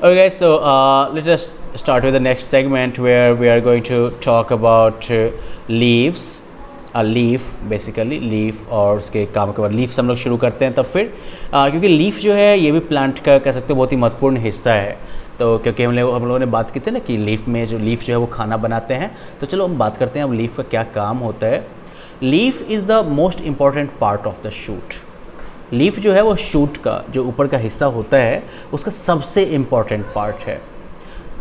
Okay guys, so let us start with the next segment where we are going to talk about leaves, leaf basically leaf और उसके काम के बाद leaf से हम लोग शुरू करते हैं। तब फिर क्योंकि लीफ जो है ये भी प्लांट का कह सकते हो बहुत ही महत्वपूर्ण हिस्सा है। तो क्योंकि हम लोगों ने बात की थी ना कि लीफ में जो लीफ जो है वो खाना बनाते हैं, तो चलो हम बात करते हैं अब लीफ का क्या काम होता है। Leaf is the most important part of the shoot. Leaf जो है वो शूट का जो ऊपर का हिस्सा होता है उसका सबसे इम्पॉर्टेंट पार्ट है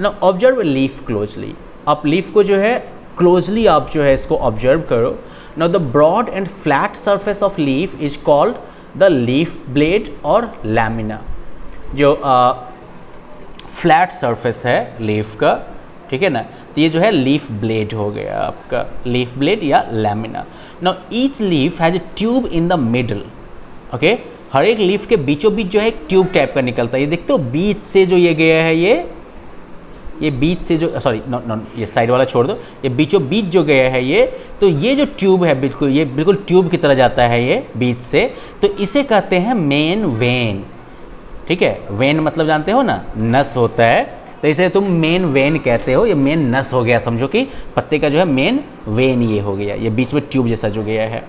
ना। ऑब्जर्व लीफ क्लोजली, आप लीफ को जो है क्लोजली आप जो है इसको ऑब्जर्व करो। Now the broad and flat surface of leaf is called the leaf blade और लैमिना। जो फ्लैट सरफेस है लीफ का, ठीक है ना, तो ये जो है लीफ ब्लेड हो गया आपका, लीफ ब्लेड या lamina. Now each leaf has a tube in the middle. Okay, हर एक लीफ के बीचों बीच जो है एक ट्यूब टाइप का निकलता है। ये देखते हो बीच से जो ये गया है, ये बीच से जो सॉरी ये साइड वाला छोड़ दो, ये बीचों बीच जो गया है ये, तो ये जो ट्यूब है बिल्कुल ये बिल्कुल ट्यूब की तरह जाता है ये बीच से, तो इसे कहते हैं मेन वेन। ठीक है, वेन मतलब जानते हो ना, नस होता है, तो इसे तुम मेन वेन कहते हो। ये मेन नस हो गया, समझो कि पत्ते का जो है मेन वेन ये हो गया, ये बीच में ट्यूब जैसा जो गया है।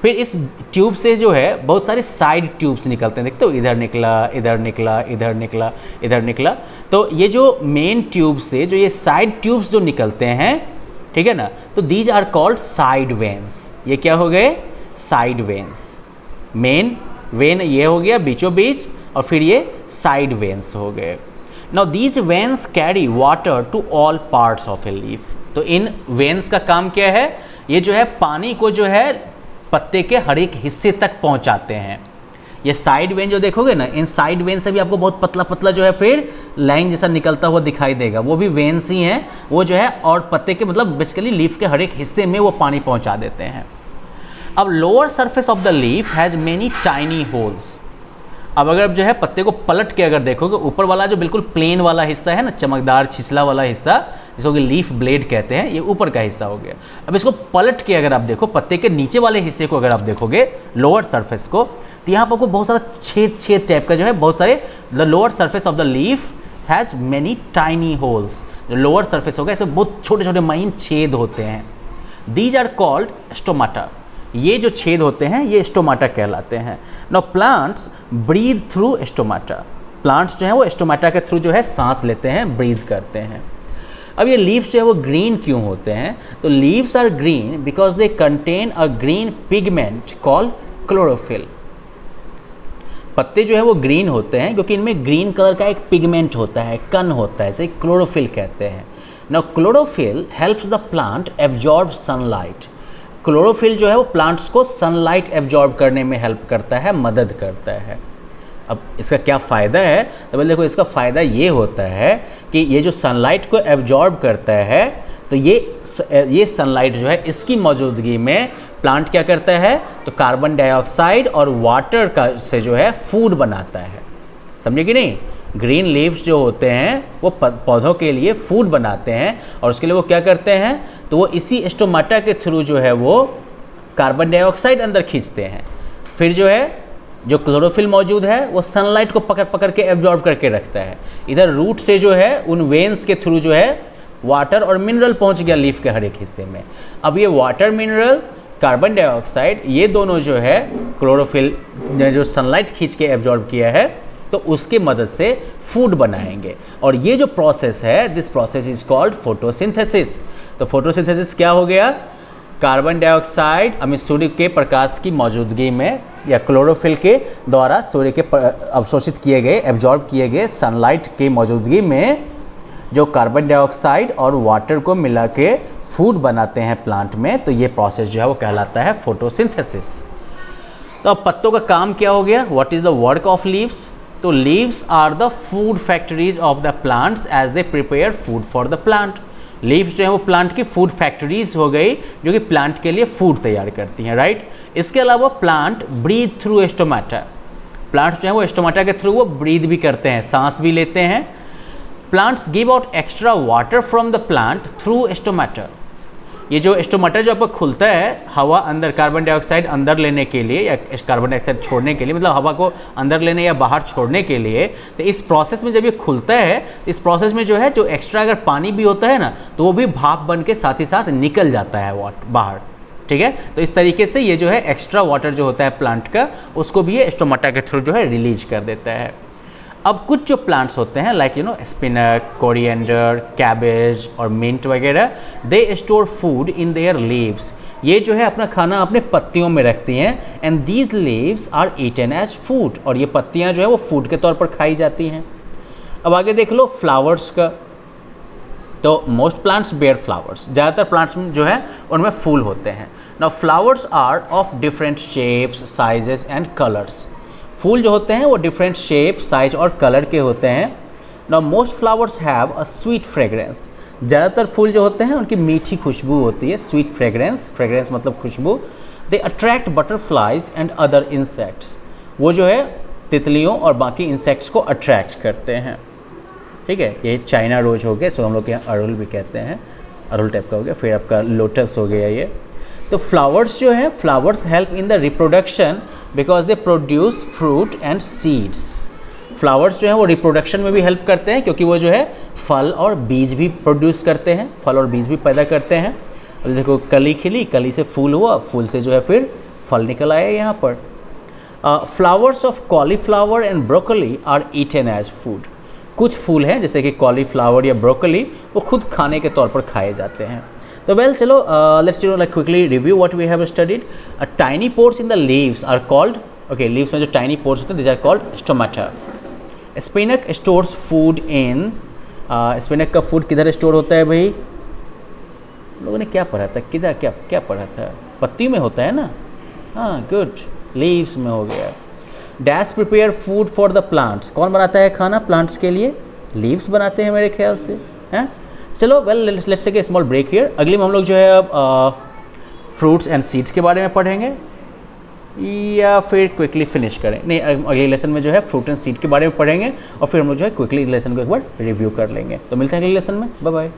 फिर इस ट्यूब से जो है बहुत सारे साइड ट्यूब्स निकलते हैं, देखते हो इधर निकला, इधर निकला, इधर निकला, इधर निकला। तो ये जो मेन ट्यूब से जो ये साइड ट्यूब्स जो निकलते हैं, ठीक है ना, तो these are called side veins. ये क्या हो गए, साइड वेन्स। मेन वेन ये हो गया बीचों बीच, और फिर ये साइड वेन्स हो गए। Now these veins carry water to all parts of a leaf. तो इन वेन्स का काम क्या है, ये जो है पानी को जो है पत्ते के हर एक हिस्से तक पहुंचाते हैं। ये साइड वेन जो देखोगे ना, इन साइड वेन से भी आपको बहुत पतला पतला जो है फिर लाइन जैसा निकलता हुआ दिखाई देगा, वो भी वेन्स ही हैं वो जो है, और पत्ते के मतलब बेसिकली लीफ के हर एक हिस्से में वो पानी पहुंचा देते हैं। अब lower surface of the leaf has many tiny holes. अब अगर जो है पत्ते को पलट के अगर देखोगे, ऊपर वाला जो बिल्कुल प्लेन वाला हिस्सा है ना, चमकदार छिछला वाला हिस्सा जिसको कि लीफ ब्लेड कहते हैं, ये ऊपर का हिस्सा हो गया। अब इसको पलट के अगर आप देखो, पत्ते के नीचे वाले हिस्से को अगर आप देखोगे, लोअर सरफेस को, तो यहाँ पर आपको बहुत सारा छेद छेद टाइप का जो है, बहुत सारे, the lower surface of the leaf has many tiny holes. जो लोअर सरफेस होगा इसमें बहुत छोटे छोटे माइन छेद होते हैं। These are called stomata. ये जो छेद होते हैं ये स्टोमाटा कहलाते हैं। Now plants breathe through stomata. Plants जो है वो स्टोमाटा के थ्रू जो है सांस लेते हैं, ब्रीथ करते हैं। अब ये लीव्स जो है वो ग्रीन क्यों होते हैं, तो leaves are green because they contain a green pigment called chlorophyll. पत्ते जो है वो ग्रीन होते हैं क्योंकि इनमें ग्रीन कलर का एक पिगमेंट होता है, कण होता है, इसे क्लोरोफिल कहते हैं। Now chlorophyll helps the plant absorb sunlight. Chlorophyll जो है वो प्लांट्स को सनलाइट एब्जॉर्ब करने में हेल्प करता है, मदद करता है। अब इसका क्या फ़ायदा है, तो देखो इसका फ़ायदा ये होता है कि ये जो सनलाइट को एब्जॉर्ब करता है, तो ये सनलाइट जो है इसकी मौजूदगी में प्लांट क्या करता है, तो कार्बन डाइऑक्साइड और वाटर का से जो है फूड बनाता है। समझे कि नहीं, ग्रीन लीव्स जो होते हैं वो पौधों के लिए फूड बनाते हैं, और उसके लिए वो क्या करते हैं, तो वो इसी स्टोमाटा के थ्रू जो है वो कार्बन डाइऑक्साइड अंदर खींचते हैं। फिर जो है जो क्लोरोफिल मौजूद है वो सनलाइट को पकड़ पकड़ के एब्जॉर्ब करके रखता है। इधर रूट से जो है उन वेन्स के थ्रू जो है वाटर और मिनरल पहुंच गया लीफ के हर एक हिस्से में। अब ये वाटर, मिनरल, कार्बन डाइऑक्साइड, ये दोनों जो है क्लोरोफिल ने जो सनलाइट खींच के एब्जॉर्ब किया है, तो उसकी मदद से फूड बनाएंगे। और ये जो प्रोसेस है, this process is called photosynthesis. तो फोटोसिंथेसिस क्या हो गया, कार्बन डाइऑक्साइड सूर्य के प्रकाश की मौजूदगी में या क्लोरोफिल के द्वारा सूर्य के अवशोषित किए गए, एब्जॉर्ब किए गए सनलाइट की मौजूदगी में जो कार्बन डाइऑक्साइड और वाटर को मिला के फूड बनाते हैं प्लांट में, तो ये प्रोसेस जो है वो कहलाता है फोटोसिंथेसिस। तो अब पत्तों का काम क्या हो गया, what is the work of leaves. तो leaves are the food factories of the plants as they prepare food for the plant. Leaves जो है वो प्लांट की फूड फैक्ट्रीज हो गई जो कि प्लांट के लिए फूड तैयार करती हैं, राइट। इसके अलावा plant breathe through stomata. Plants जो है वो स्टोमाटा के थ्रू वो ब्रीथ भी करते हैं, सांस भी लेते हैं। Plants give out extra water from the plant through stomata. ये जो स्टोमाटा जो आपका खुलता है हवा अंदर कार्बन डाइऑक्साइड अंदर लेने के लिए या कार्बन डाइऑक्साइड छोड़ने के लिए, मतलब हवा को अंदर लेने या बाहर छोड़ने के लिए, तो इस प्रोसेस में जब ये खुलता है, इस प्रोसेस में जो है जो एक्स्ट्रा अगर पानी भी होता है ना तो वो भी भाप बन के साथ ही साथ निकल जाता है बाहर, ठीक है। तो इस तरीके से ये जो है एक्स्ट्रा वाटर जो होता है प्लांट का उसको भी ये स्टोमाटा के थ्रू जो है रिलीज कर देता है। अब कुछ जो प्लांट्स होते हैं लाइक स्पिनक, कोरिएंडर, कैबेज और मिंट वगैरह, they store food in their leaves. ये जो है अपना खाना अपने पत्तियों में रखती हैं and these leaves are eaten as food, और ये पत्तियां जो है वो फूड के तौर पर खाई जाती हैं। अब आगे देख लो फ्लावर्स का, तो मोस्ट प्लांट्स बेयर फ्लावर्स, ज़्यादातर प्लांट्स में जो है उनमें फूल होते हैं। Now flowers are of different shapes, sizes and colours. फूल जो होते हैं वो डिफरेंट शेप, साइज और कलर के होते हैं। Now most flowers have a sweet fragrance. ज़्यादातर फूल जो होते हैं उनकी मीठी खुशबू होती है, स्वीट फ्रेग्रेंस, फ्रेग्रेंस मतलब खुशबू। They attract butterflies and other insects. वो जो है तितलियों और बाकी इंसेक्ट्स को अट्रैक्ट करते हैं, ठीक है। ये चाइना रोज हो गया, सो हम लोग यहाँ अड़हुल भी कहते हैं, अड़हुल टाइप का हो गया। फिर आपका लोटस हो गया ये। तो फ्लावर्स जो है, flowers help in the reproduction because they produce fruit and seeds. Flowers जो है वो रिप्रोडक्शन में भी हेल्प करते हैं क्योंकि वो जो है फल और बीज भी प्रोड्यूस करते हैं, फल और बीज भी पैदा करते हैं। अब देखो कली खिली, कली से फूल हुआ, फूल से जो है फिर फल निकल आया यहाँ पर। Flowers of cauliflower and broccoli are eaten as food. कुछ फूल हैं जैसे कि कॉलीफ्लावर या ब्रोकली, वो खुद खाने के तौर पर खाए जाते हैं। तो वेल चलो let's like quickly review what we have studied. Tiny pores in the leaves are called, okay, leaves में जो टाइनी पोर्स होते हैं this are called stomata. Spinach stores food in, spinach का फूड किधर स्टोर होता है भाई? लोगों ने क्या पढ़ा था, किधर क्या पढ़ा था? पत्ती में होता है ना, हाँ गुड, लीव्स में हो गया। Dash prepare food for the plants, कौन बनाता है खाना प्लांट्स के लिए? लीव्स बनाते हैं मेरे ख्याल से, हैं। चलो well let's take a small break here. अगली में हम लोग जो है अब फ्रूट्स एंड सीड्स के बारे में पढ़ेंगे या फिर क्विकली फिनिश करें? नहीं, अगले लेसन में जो है फ्रूट एंड सीड के बारे में पढ़ेंगे और फिर हम लोग जो है क्विकली लेसन को एक बार रिव्यू कर लेंगे। तो मिलते हैं अगले लेसन में, बाय बाय।